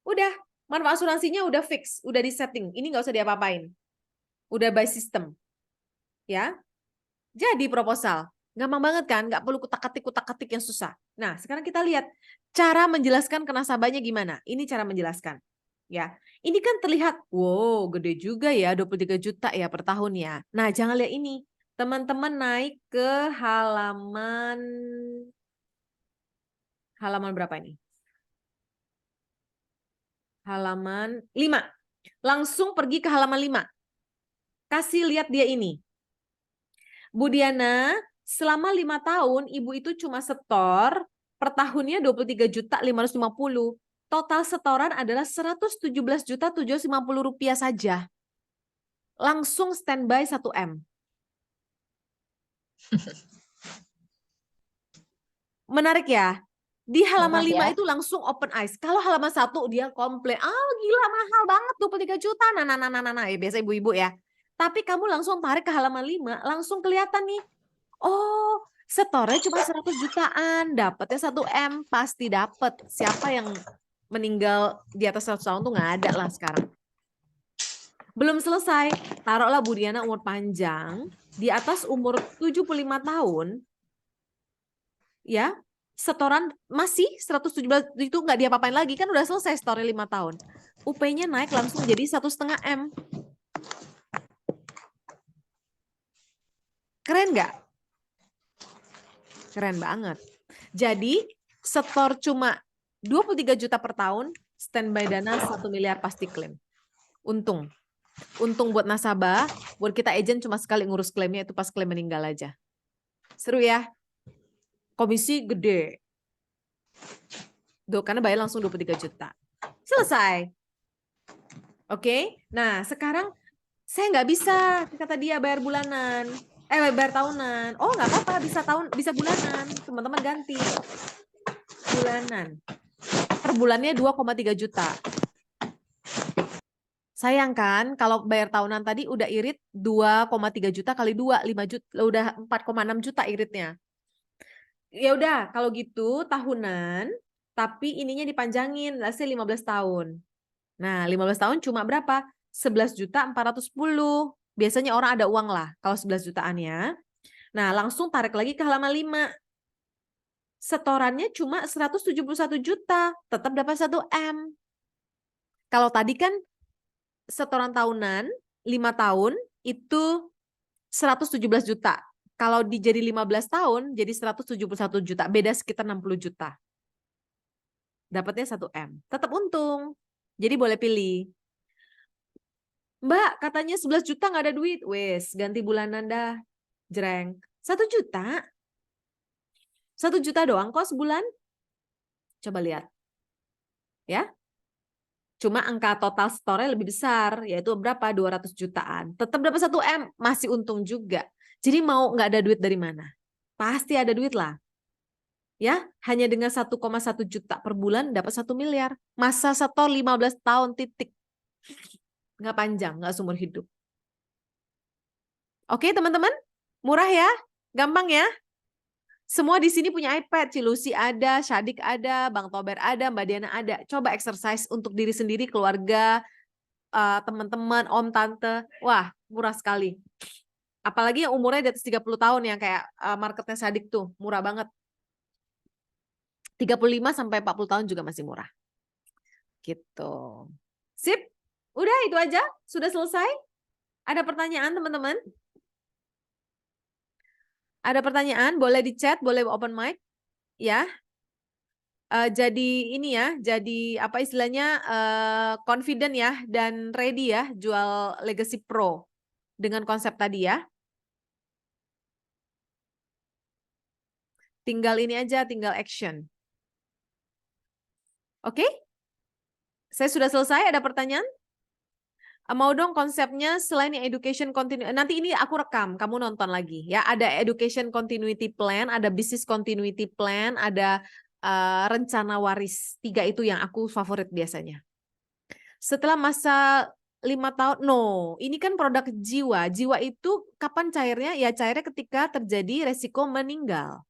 Udah, manfaat asuransinya udah fix, udah di setting. Ini nggak usah diapa-apain. Udah by system. Ya. Jadi proposal. Gampang banget kan? Nggak perlu kutak-katik yang susah. Nah, sekarang kita lihat cara menjelaskan ke nasabahnya gimana. Ini cara menjelaskan. Ya, ini kan terlihat, wow, gede juga ya, 23 juta ya per tahun ya. Nah, jangan lihat ini. Teman-teman naik ke halaman berapa ini? Halaman 5. Langsung pergi ke halaman 5. Kasih lihat dia ini. Bu Diana, selama 5 tahun ibu itu cuma setor per tahunnya 23.550. Total setoran adalah 117.750 rupiah saja. Langsung standby 1 M. Menarik ya? Di halaman 5 Murah ya. itu langsung open eyes. Kalau halaman 1 dia komplain, gila mahal banget 23 juta. Nah, ya biasa ibu-ibu ya. Tapi kamu langsung tarik ke halaman 5, langsung kelihatan nih. Oh, setornya cuma 100 jutaan, dapatnya 1 M, pasti dapat. Siapa yang meninggal di atas 100 tahun tuh nggak ada lah sekarang. Belum selesai, taruhlah Bu Diana umur panjang, di atas umur 75 tahun, ya, setoran masih 117 itu nggak diapa-apain lagi, kan udah selesai setornya 5 tahun. UP-nya naik langsung jadi 1,5 M. Keren nggak? Keren banget. Jadi, setor cuma 23 juta per tahun, standby dana 1 miliar pasti klaim. Untung. Untung buat nasabah, buat kita agent cuma sekali ngurus klaimnya itu pas klaim meninggal aja. Seru ya? Komisi gede. Karena bayar langsung 23 juta. Selesai. Oke, nah sekarang saya nggak bisa, kata dia bayar bulanan. Bayar tahunan. Oh nggak apa-apa, bisa bulanan. Teman-teman ganti. Bulanan. Per bulannya 2,3 juta. Sayang kan, kalau bayar tahunan tadi udah irit 2,3 juta kali 2, 5 juta, udah 4,6 juta iritnya. Ya udah, kalau gitu tahunan, tapi ininya dipanjangin, let's say 15 tahun. Nah, 15 tahun cuma berapa? 11.410. Biasanya orang ada uang lah, kalau 11 jutaan ya. Nah, langsung tarik lagi ke halaman 5. Setorannya cuma 171 juta, tetap dapat 1 M. Kalau tadi kan setoran tahunan 5 tahun itu 117 juta. Kalau jadi 15 tahun jadi 171 juta, beda sekitar 60 juta. Dapatnya 1 M. Tetap untung. Jadi boleh pilih. Mbak, katanya 11 juta nggak ada duit. Wes, ganti bulanan dah. Jreng. 1 juta? 1 juta doang kok sebulan. Coba lihat. Ya. Cuma angka total store lebih besar, yaitu berapa? 200 jutaan. Tetap dapat 1 M, masih untung juga. Jadi mau nggak ada duit dari mana? Pasti ada duit lah. Ya, hanya dengan 1,1 juta per bulan dapat 1 miliar. Masa setor 15 tahun titik. Nggak panjang, nggak seumur hidup. Oke teman-teman, murah ya? Gampang ya? Semua di sini punya iPad, Cilusi ada, Syadik ada, Bang Tober ada, Mbak Diana ada. Coba exercise untuk diri sendiri, keluarga, teman-teman, om, tante. Wah, murah sekali. Apalagi yang umurnya di atas 30 tahun yang kayak marketnya Syadik tuh, murah banget. 35 sampai 40 tahun juga masih murah. Gitu. Sip, udah itu aja. Sudah selesai? Ada pertanyaan teman-teman? Ada pertanyaan? Boleh di chat, boleh open mic, ya. Jadi ini ya, jadi apa istilahnya confident ya dan ready ya jual Legacy Pro dengan konsep tadi ya. Tinggal ini aja, tinggal action. Oke? Saya sudah selesai, ada pertanyaan? Mau dong konsepnya selain yang education continuity, nanti ini aku rekam, kamu nonton lagi ya. Ada education continuity plan, ada business continuity plan, ada rencana waris. 3 itu yang aku favorit biasanya. Setelah masa 5 tahun, no, ini kan produk jiwa. Jiwa itu kapan cairnya? Ya cairnya ketika terjadi resiko meninggal.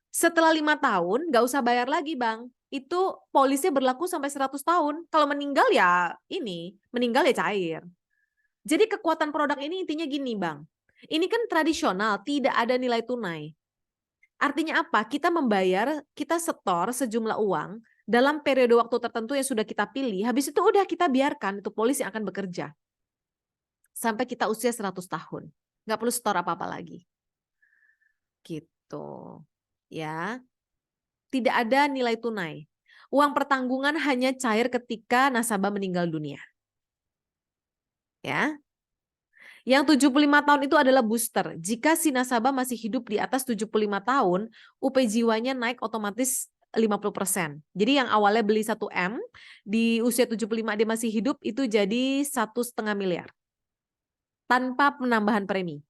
Setelah 5 tahun, nggak usah bayar lagi, Bang. Itu polisnya berlaku sampai 100 tahun. Kalau meninggal ya ini, meninggal ya cair. Jadi kekuatan produk ini intinya gini, Bang. Ini kan tradisional, tidak ada nilai tunai. Artinya apa? Kita membayar, kita setor sejumlah uang dalam periode waktu tertentu yang sudah kita pilih. Habis itu udah kita biarkan itu polis yang akan bekerja. Sampai kita usia 100 tahun. Nggak perlu setor apa-apa lagi. Gitu. Ya. Tidak ada nilai tunai. Uang pertanggungan hanya cair ketika nasabah meninggal dunia. Ya. Yang 75 tahun itu adalah booster. Jika si nasabah masih hidup di atas 75 tahun, UP jiwanya naik otomatis 50%. Jadi yang awalnya beli 1M, di usia 75 dia masih hidup, itu jadi 1,5 miliar. Tanpa penambahan premi.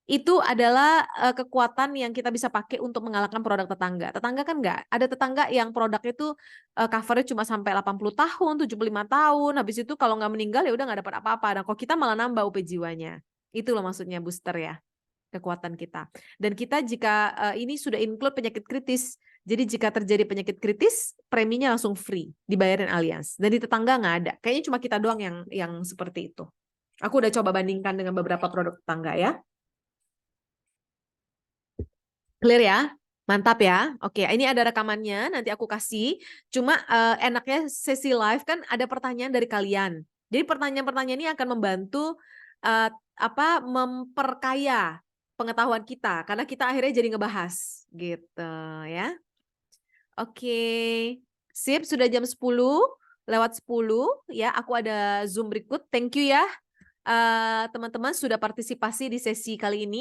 Itu adalah kekuatan yang kita bisa pakai untuk mengalahkan produk tetangga. Tetangga kan enggak. Ada tetangga yang produknya itu covernya cuma sampai 80 tahun, 75 tahun. Habis itu kalau nggak meninggal ya udah nggak dapat apa-apa. Nah, kok kita malah nambah UP jiwanya. Itu loh maksudnya booster ya. Kekuatan kita. Dan kita jika ini sudah include penyakit kritis. Jadi jika terjadi penyakit kritis, preminya langsung free, dibayarin Allianz. Dan di tetangga nggak ada. Kayaknya cuma kita doang yang seperti itu. Aku udah coba bandingkan dengan beberapa produk tetangga ya. Clear ya? Mantap ya. Oke, ini ada rekamannya, nanti aku kasih. Cuma enaknya sesi live kan ada pertanyaan dari kalian. Jadi pertanyaan-pertanyaan ini akan membantu memperkaya pengetahuan kita karena kita akhirnya jadi ngebahas gitu ya. Oke. Sip, sudah jam 10 lewat 10 ya. Aku ada Zoom berikut. Thank you ya. Teman-teman sudah partisipasi di sesi kali ini.